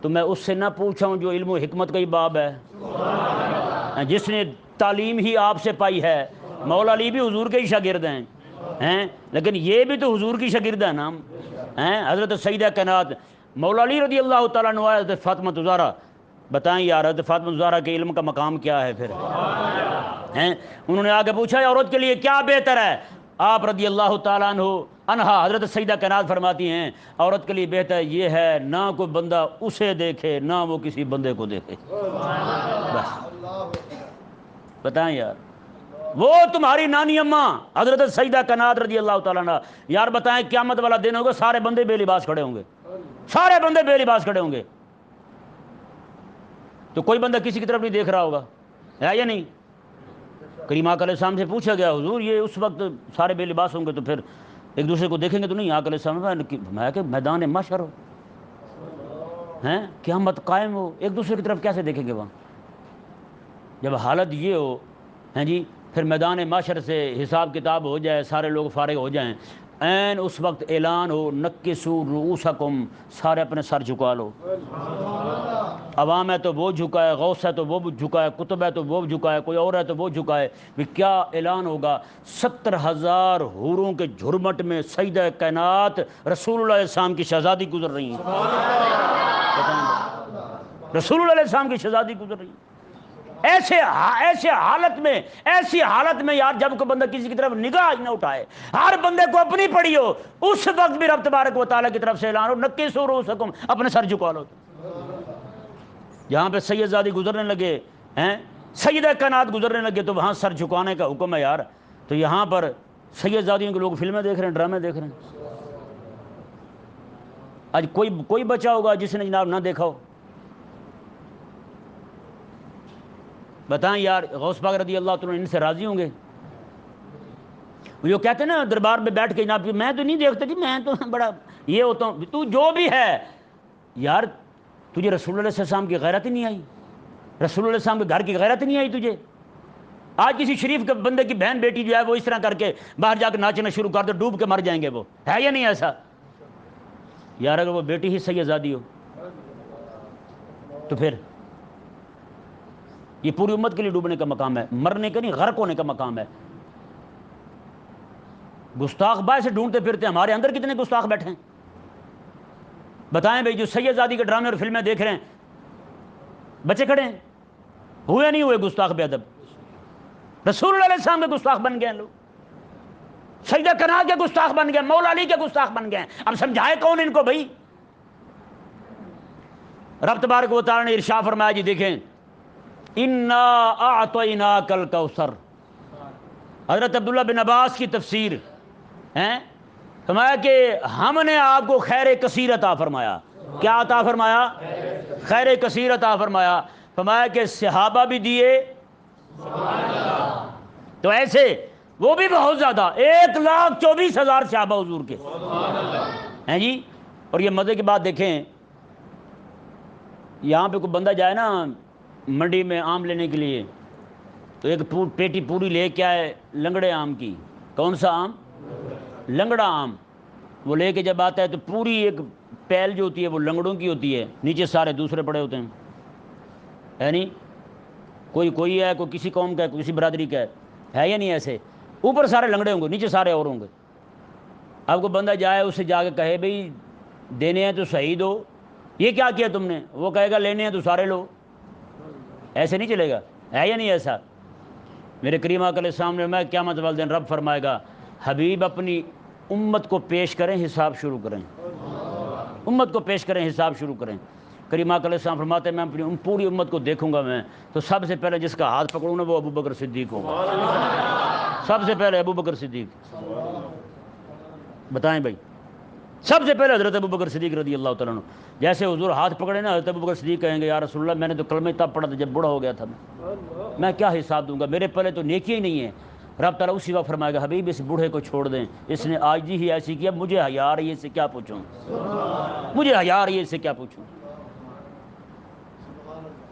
تو میں اس سے نہ پوچھاؤں جو علم و حکمت کا ہی باب ہے، جس نے تعلیم ہی آپ سے پائی ہے۔ مولا علی بھی حضور کے ہی شاگرد ہیں، لیکن یہ بھی تو حضور کی شاگرد ہے نا۔ حضرت سیدہ کائنات مولا علی رضی اللہ تعالیٰ عنہ، حضرت فاطمہ زہرا، بتائیں یار حضرت فاطمہ زہرا کے علم کا مقام کیا ہے پھر؟ انہوں نے آگے پوچھا عورت کے لیے کیا بہتر ہے؟ آپ رضی اللہ تعالیٰ عنہا حضرت سیدہ کائنات فرماتی ہیں عورت کے لیے بہتر یہ ہے نہ کوئی بندہ اسے دیکھے نہ وہ کسی بندے کو دیکھے۔ بس بتائیں یار، وہ تمہاری نانی اماں حضرت سیدہ کائنات رضی اللہ تعالیٰ عنہ، یار بتائیں قیامت والا دن ہوگا سارے بندے بے لباس کھڑے ہوں گے، سارے بندے بے لباس کھڑے ہوں گے، تو کوئی بندہ کسی کی طرف نہیں دیکھ رہا ہوگا، ہے یا نہیں؟ کریم آقا علیہ السلام سے پوچھا گیا حضور یہ اس وقت سارے بے لباس ہوں گے تو پھر ایک دوسرے کو دیکھیں گے تو نہیں؟ آقا علیہ السلام میں کہ میدان محشر ہو، ہیں قیامت قائم ہو، ایک دوسرے کی طرف کیسے دیکھیں گے وہاں؟ جب حالت یہ ہو، ہیں جی، پھر میدان محشر سے حساب کتاب ہو جائے، سارے لوگ فارغ ہو جائیں، عین اس وقت اعلان ہو نکسوا رؤوسکم، سارے اپنے سر جھکا لو۔ عوام ہے تو وہ جھکائے، غوث ہے تو وہ جھکائے، کتب ہے تو وہ جھکائے، کوئی اور ہے تو وہ جھکائے، کیا اعلان ہوگا؟ 70,000 حوروں کے جھرمٹ میں سیدہ کائنات رسول اللہ علیہ السلام کی شہزادی گزر رہی ہیں، رسول اللہ علیہ السلام کی شہزادی گزر رہی ہیں۔ ایسے حالت میں یار جب کوئی بندہ کسی کی طرف نگاہ نہ اٹھائے، ہر بندے کو اپنی پڑی ہو، اس وقت بھی رب تبارک و تعالیٰ کی طرف سے اعلان ہو نکسوا رؤوسکم، اپنے سر جھکا لو۔ جہاں پہ سید زادی گزرنے لگے ہیں، سیدہ کائنات گزرنے لگے تو وہاں سر جھکانے کا حکم ہے یار، تو یہاں پر سید زادیوں کے لوگ فلمیں دیکھ رہے ہیں، ڈرامے دیکھ رہے ہیں۔ آج کوئی بچہ ہوگا جس نے جناب نہ دیکھا ہو؟ بتائیں یار، غوث پاک رضی اللہ تعالیٰ ان سے راضی ہوں گے؟ وہ جو کہتے ہیں نا دربار میں بیٹھ کے جناب میں تو نہیں دیکھتا جی، میں تو بڑا یہ ہوتا ہوں، تو جو بھی ہے یار، تجھے رسول اللہ صلی اللہ علیہ وسلم کی غیرت ہی نہیں آئی، رسول اللہ صلی اللہ علیہ وسلم کے گھر کی غیرت ہی نہیں آئی تجھے؟ آج کسی شریف کے بندے کی بہن بیٹی جو ہے وہ اس طرح کر کے باہر جا کے ناچنا شروع کر دے، ڈوب کے مر جائیں گے، وہ ہے یا نہیں ایسا؟ یار اگر وہ بیٹی ہی سید زادی ہو تو پھر یہ پوری امت کے لیے ڈوبنے کا مقام ہے، مرنے کا نہیں، غرق ہونے کا مقام ہے۔ گستاخ باہر سے ڈھونڈتے پھرتے، ہمارے اندر کتنے گستاخ بیٹھے ہیں؟ بتائیں بھائی، جو سید زادی کے ڈرامے اور فلمیں دیکھ رہے ہیں، بچے کھڑے ہیں، ہوئے نہیں ہوئے گستاخ بے ادب؟ رسول اللہ علیہ السلام کے گستاخ بن گئے ہیں لوگ، سیدہ کائنات کے گستاخ بن گئے، مولا علی کے گستاخ بن گئے ہیں۔ اب سمجھائے کون ان کو بھائی؟ رب تبارک و تعالیٰ نے ارشاد فرمایا جی دیکھیں، انا اعطیناک الکوثر، حضرت عبداللہ بن عباس کی تفسیر ہیں، فرمایا کہ ہم نے آپ کو خیر کثیر عطا فرمایا۔ کیا عطا فرمایا؟ خیر کثیر عطا فرمایا۔ فرمایا کہ صحابہ بھی دیے تو ایسے وہ بھی بہت زیادہ، 1,24,000 صحابہ حضور کے ہیں جی۔ اور یہ مزے کی بات دیکھیں، یہاں پہ کوئی بندہ جائے نا منڈی میں آم لینے کے لیے تو ایک پیٹی پوری لے کے آئے لنگڑے آم کی۔ کون سا آم؟ لنگڑا آم۔ وہ لے کے جب آتا ہے تو پوری ایک پیل جو ہوتی ہے وہ لنگڑوں کی ہوتی ہے، نیچے سارے دوسرے پڑے ہوتے ہیں، ہے نہیں؟ کوئی ہے، کوئی کسی قوم کا ہے، کوئی کسی برادری کا ہے یا نہیں؟ ایسے اوپر سارے لنگڑے ہوں گے، نیچے سارے اور ہوں گے۔ اب کوئی بندہ جائے اسے جا کے کہے بھئی دینے ہیں تو صحیح دو، یہ کیا کیا تم نے؟ وہ کہے گا لینے ہیں تو سارے لو۔ ایسے نہیں چلے گا، ہے یا نہیں ایسا؟ میرے کریم آقا علیہ السلام نے، میں قیامت والے دن رب فرمائے گا حبیب اپنی امت کو پیش کریں، حساب شروع کریں۔ امت کو پیش کریں، حساب شروع کریں۔ کریم آقا علیہ السلام فرماتے ہیں میں اپنی پوری امت کو دیکھوں گا میں تو سب سے پہلے جس کا ہاتھ پکڑوں نا وہ ابو بکر صدیق ہوگا، سب سے پہلے ابو بکر صدیق۔ بتائیں بھائی، سب سے پہلے حضرت ابو بکر صدیق رضی اللہ تعالیٰ عنہ۔ جیسے حضور ہاتھ پکڑے نا، حضرت ابو بکر صدیق کہیں گے یا رسول اللہ میں نے تو کلمہ تب پڑھا تھا جب بوڑھا ہو گیا تھا، میں کیا حساب دوں گا، میرے پہلے تو نیکی ہی نہیں ہے۔ رب تعالیٰ اسی وقت فرمائے گا حبیب اس بوڑھے کو چھوڑ دیں، اس نے آج ہی ایسی کیا، مجھے حیا آ رہی ہے اس سے کیا پوچھوں، مجھے حیا آ رہی ہے اس سے کیا پوچھوں۔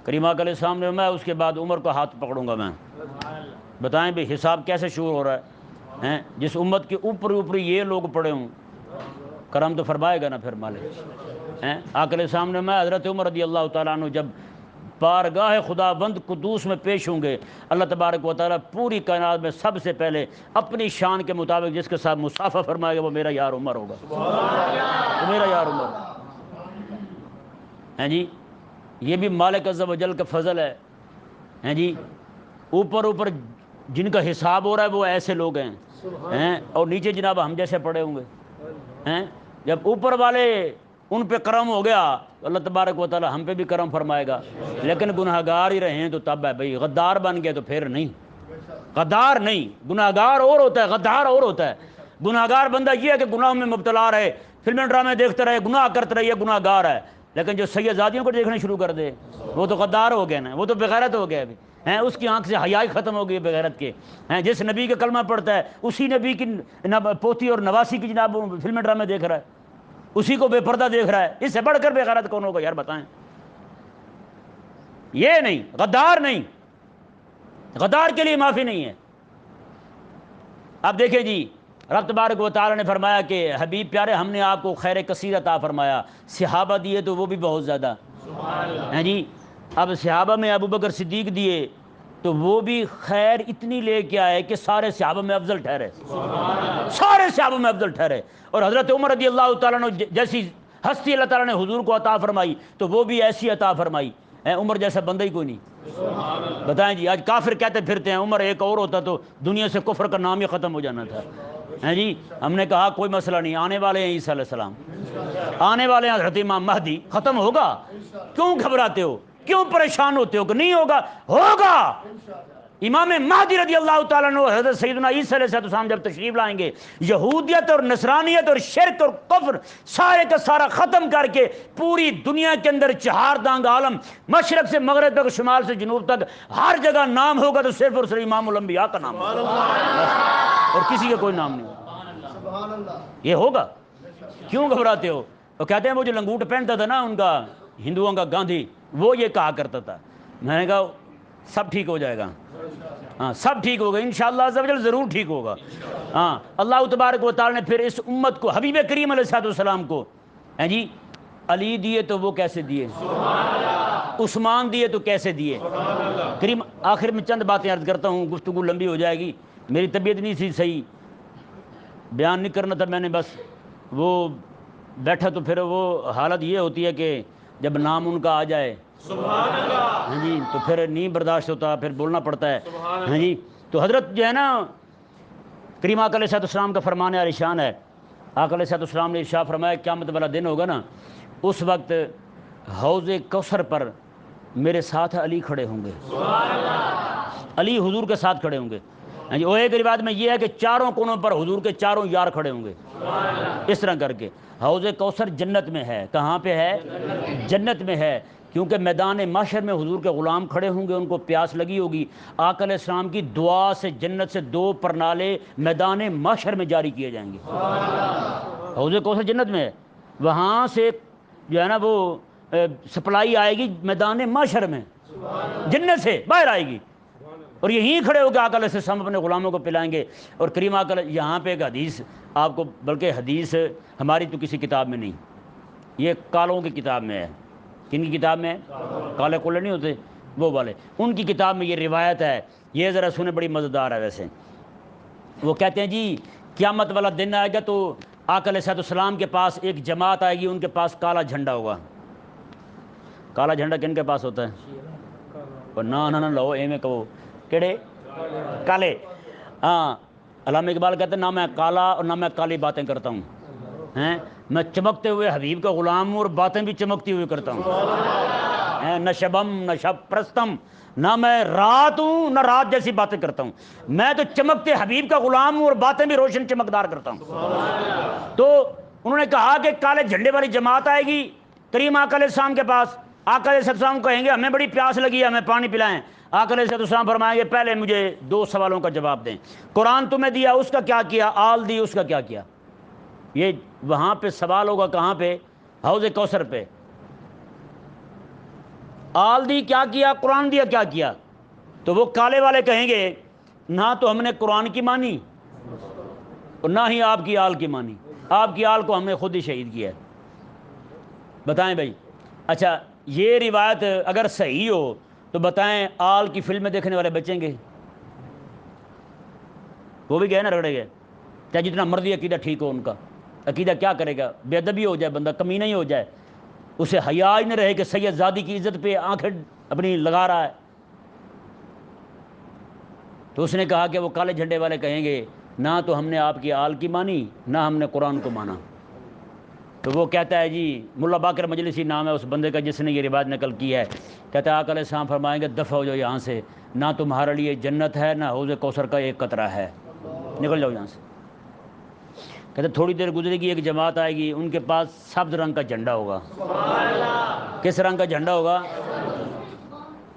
کریم آقا علیہ السلام نے میں اس کے بعد عمر کو ہاتھ پکڑوں گا میں۔ بتائیں بھی حساب کیسے شروع ہو رہا ہے؟ جس امت کے اوپر یہ لوگ پڑے ہوں، کرم تو فرمائے گا نا پھر مالک۔ آقا علیہ السلام نے میں حضرت عمر رضی اللہ تعالیٰ عنہ جب بارگاہ خداوند قدوس میں پیش ہوں گے، اللہ تبارک و تعالیٰ پوری کائنات میں سب سے پہلے اپنی شان کے مطابق جس کے ساتھ مصافحہ فرمائے گا وہ میرا یار عمر ہوگا، وہ میرا یار عمر ہے جی۔ یہ بھی مالک عز و جل کا فضل ہے جی۔ اوپر جن کا حساب ہو رہا ہے وہ ایسے لوگ ہیں اور نیچے جناب ہم جیسے پڑے ہوں گے۔ جب اوپر والے ان پہ کرم ہو گیا تو اللہ تبارک و تعالی ہم پہ بھی کرم فرمائے گا، لیکن گناہگار ہی رہے ہیں تو تب ہے بھائی، غدار بن گئے تو پھر نہیں، غدار نہیں، گناہگار اور ہوتا ہے، غدار اور ہوتا ہے۔ گناہگار بندہ یہ ہے کہ گناہ میں مبتلا رہے، فلمیں ڈرامے دیکھتے رہے، گناہ کرتے رہے، یہ گناہگار ہے۔ لیکن جو سیدزادیوں کو دیکھنے شروع کر دے وہ تو غدار ہو گئے نا، وہ تو بغیرت ہو گیا ابھی اس کی آنکھ سے حیائی ختم ہو گئی بغیرت کے۔ جس نبی کا کلمہ پڑھتا ہے اسی نبی کی پوتی اور نواسی کی جناب فلمیں ڈرامے دیکھ رہا ہے، اسی کو بے پردہ دیکھ رہا ہے، اس سے بڑھ کر بے غیرت کون ہوگا یار بتائیں؟ یہ نہیں، غدار نہیں، غدار کے لیے معافی نہیں ہے۔ اب دیکھیں جی، رب تبارک و تعالی نے فرمایا کہ حبیب پیارے ہم نے آپ کو خیر کثیر عطا فرمایا، صحابہ دیے تو وہ بھی بہت زیادہ ہیں جی۔ اب صحابہ میں ابو بکر صدیق دیے تو وہ بھی خیر اتنی لے کے آئے کہ سارے صحابہ میں افضل ٹھہرے، سارے صحابہ میں افضل ٹھہرے۔ اور حضرت عمر رضی اللہ تعالیٰ نے جیسی ہستی اللہ تعالیٰ نے حضور کو عطا فرمائی تو وہ بھی ایسی عطا فرمائی، عمر جیسا بندہ ہی کوئی نہیں۔ بتائیں جی، آج کافر کہتے پھرتے ہیں عمر ایک اور ہوتا تو دنیا سے کفر کا نام ہی ختم ہو جانا تھا جی۔ ہم نے کہا کوئی مسئلہ نہیں، آنے والے ہیں عیسیٰ علیہ السلام، آنے والے ہیں حضرت امام مہدی، ختم ہوگا، کیوں گھبراتے ہو، کیوں پریشان ہوتے ہو کہ نہیں ہوگا؟ ہوگا۔ امام مہدی رضی اللہ تعالیٰ عنہ حضرت سیدنا عیسیٰ علیہ السلام جب تشریف لائیں گے، یہودیت اور نصرانیت اور شرک اور کفر سارے کا سارا ختم کر کے پوری دنیا کے اندر چہار دانگ عالم، مشرق سے مغرب تک، شمال سے جنوب تک، ہر جگہ نام ہوگا تو صرف اور صرف امام الانبیاء کا نام ہوگا اور کسی کا کوئی نام نہیں ہوگا۔ یہ ہوگا، کیوں گھبراتے ہو؟ وہ کہتے ہیں وہ جو لنگوٹ پہنتا تھا نا ان کا ہندوؤں کا گاندھی، وہ یہ کہا کرتا تھا۔ میں نے کہا سب ٹھیک ہو جائے گا، ہاں سب ٹھیک ہوگا انشاءاللہ عز و جل، ضرور ٹھیک ہوگا۔ ہاں اللہ تبارک و تعالی نے پھر اس امت کو حبیب کریم علیہ السلام کو جی علی دیے تو وہ کیسے دیے، عثمان دیے تو کیسے دیے کریم۔ آخر میں چند باتیں عرض کرتا ہوں، گفتگو لمبی ہو جائے گی، میری طبیعت نہیں تھی صحیح، بیان نہیں کرنا تھا میں نے، بس وہ بیٹھا تو پھر وہ حالت یہ ہوتی ہے کہ جب نام ان کا آ جائے ہاں جی تو پھر نہیں برداشت ہوتا، پھر بولنا پڑتا ہے ہاں جی۔ تو حضرت جو ہے نا کریم آقا علیہ السلام کا فرمان عالیشان ہے، آقا علیہ السلام نے ارشاد فرمایا قیامت والا دن ہوگا نا، اس وقت حوض کوثر پر میرے ساتھ علی کھڑے ہوں گے، علی حضور کے ساتھ کھڑے ہوں گے ہاں جی۔ اور ایک روایت میں یہ ہے کہ چاروں کونوں پر حضور کے چاروں یار کھڑے ہوں گے، اس طرح کر کے۔ حوض کوثر جنت میں ہے، کہاں پہ ہے؟ جنت میں ہے، کیونکہ میدان محشر میں حضور کے غلام کھڑے ہوں گے، ان کو پیاس لگی ہوگی، آقا علیہ السلام کی دعا سے جنت سے 2 پرنالے میدان محشر میں جاری کیے جائیں گے۔ حوض کوثر جنت میں ہے، وہاں سے جو ہے نا وہ سپلائی آئے گی میدان محشر میں، جنت سے باہر آئے گی، اور یہیں کھڑے ہو کے آقا علیہ السلام اپنے غلاموں کو پلائیں گے۔ اور کریم آقا یہاں پہ ایک حدیث آپ کو، بلکہ حدیث ہماری تو کسی کتاب میں نہیں، یہ کالوں کی کتاب میں ہے۔ کن کی کتاب میں ہے؟ کالے کولے نہیں ہوتے وہ والے، ان کی کتاب میں یہ روایت ہے، یہ ذرا سنیں، بڑی مزیدار ہے ویسے۔ وہ کہتے ہیں جی قیامت والا دن آئے گا تو آقا علیہ السلام کے پاس ایک جماعت آئے گی، ان کے پاس کالا جھنڈا ہوگا۔ کالا جھنڈا کن کے پاس ہوتا ہے؟ نہ لو اے میں کہو کیڑے کالے، ہاں علامہ اقبال کہتے ہیں نہ میں کالا اور نہ میں کالی باتیں کرتا ہوں ہیں میں چمکتے ہوئے حبیب کا غلام ہوں اور باتیں بھی چمکتی ہوئی کرتا ہوں، نہ شبم نہ شب پرستم، نہ میں رات ہوں نہ رات جیسی باتیں کرتا ہوں، میں تو چمکتے حبیب کا غلام ہوں اور باتیں بھی روشن چمکدار کرتا ہوں۔ تو انہوں نے کہا کہ کالے جھنڈے والی جماعت آئے گی کریم آقا علیہ السلام کے پاس، آقا علیہ السلام کہیں گے ہمیں بڑی پیاس لگی ہے، ہمیں پانی پلائیں۔ آقا علیہ السلام فرمائیں گے پہلے مجھے 2 سوالوں کا جواب دیں، قرآن تمہیں دیا اس کا کیا کیا، آل دی اس کا کیا کیا؟ یہ وہاں پہ سوال ہوگا کہاں پہ؟ حوض کوثر پہ۔ آل دی کیا کیا، قرآن دیا کیا کیا؟ تو وہ کالے والے کہیں گے نہ تو ہم نے قرآن کی مانی اور نہ ہی آپ کی آل کی مانی، آپ کی آل کو ہم نے خود ہی شہید کیا ہے۔ بتائیں بھائی، اچھا یہ روایت اگر صحیح ہو تو بتائیں آل کی فلمیں دیکھنے والے بچیں گے؟ وہ بھی گئے نا، رگڑے گئے، چاہے جتنا مرضی عقیدہ ٹھیک ہو ان کا، عقیدہ کیا کرے گا؟ بے ادبی ہو جائے بندہ، کمینہ ہی ہو جائے، اسے حیا ہی نہ رہے کہ سید زادی کی عزت پہ آنکھیں اپنی لگا رہا ہے۔ تو اس نے کہا کہ وہ کالے جھنڈے والے کہیں گے نہ تو ہم نے آپ کی آل کی مانی نہ ہم نے قرآن کو مانا۔ تو وہ کہتا ہے جی، ملا باقر مجلسی نام ہے اس بندے کا جس نے یہ روایت نقل کی ہے، کہتا ہے آقا علیہ السلام فرمائیں گے دفع ہو جاؤ یہاں سے، نہ تمہارے لیے جنت ہے نہ حوض کوثر کا ایک قطرہ ہے، نکل جاؤ یہاں سے۔ کہتے تھوڑی دیر گزرے گی، ایک جماعت آئے گی، ان کے پاس سبز رنگ کا جھنڈا ہوگا۔ کس رنگ کا جھنڈا ہوگا؟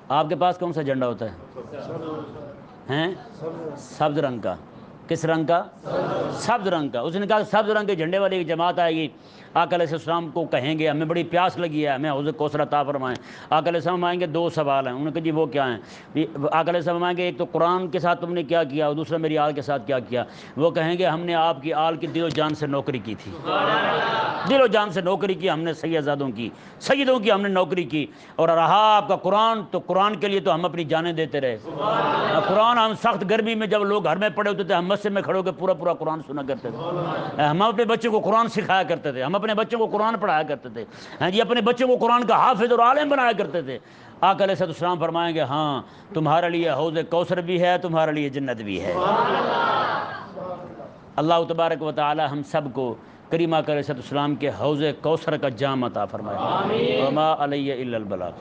آپ کے پاس کون سا جھنڈا ہوتا ہے؟ ہیں؟ سبز رنگ کا۔ کس رنگ کا؟ سبز رنگ کا۔ اس نے کہا سبز رنگ کے جھنڈے والی ایک جماعت آئے گی، آقا علیہ السلام کو کہیں گے ہمیں بڑی پیاس لگی ہے، ہمیں حوض کوثر عطا فرمائیں۔ آقا علیہ السلام آئیں گے، 2 سوال ہیں، انہوں نے کہا جی وہ کیا ہیں؟ آقا علیہ السلام آئیں گے ایک تو قرآن کے ساتھ تم نے کیا کیا اور دوسرا میری آل کے ساتھ کیا کیا؟ وہ کہیں گے ہم نے آپ کی آل کی دل و جان سے نوکری کی تھی، دل و جان سے نوکری کی ہم نے، سیدوں کی ہم نے نوکری کی، اور رہا آپ کا قرآن تو قرآن کے لیے تو ہم اپنی جانیں دیتے رہے۔ قرآن ہم سخت گرمی میں جب لوگ گھر میں پڑے ہوتے تھے ہم مسجد میں کھڑے ہو کے پورا قرآن سنا کرتے تھے، ہم اپنے بچوں کو قرآن سکھایا کرتے تھے، ہم اپنے بچوں کو قرآن پڑھایا کرتے تھے، ہاں جی، اپنے بچوں کو قرآن کا حافظ اور عالم بنایا کرتے تھے۔ آقا علیہ السلام فرمائیں گے ہاں تمہارے لیے حوض کوثر بھی ہے، تمہارے لیے جنت بھی ہے۔ اللہ تبارک و تعالی ہم سب کو کریم آقا علیہ السلام کے حوض کوثر کا جام عطا فرمائے۔ وما علیہ الا البلاغ۔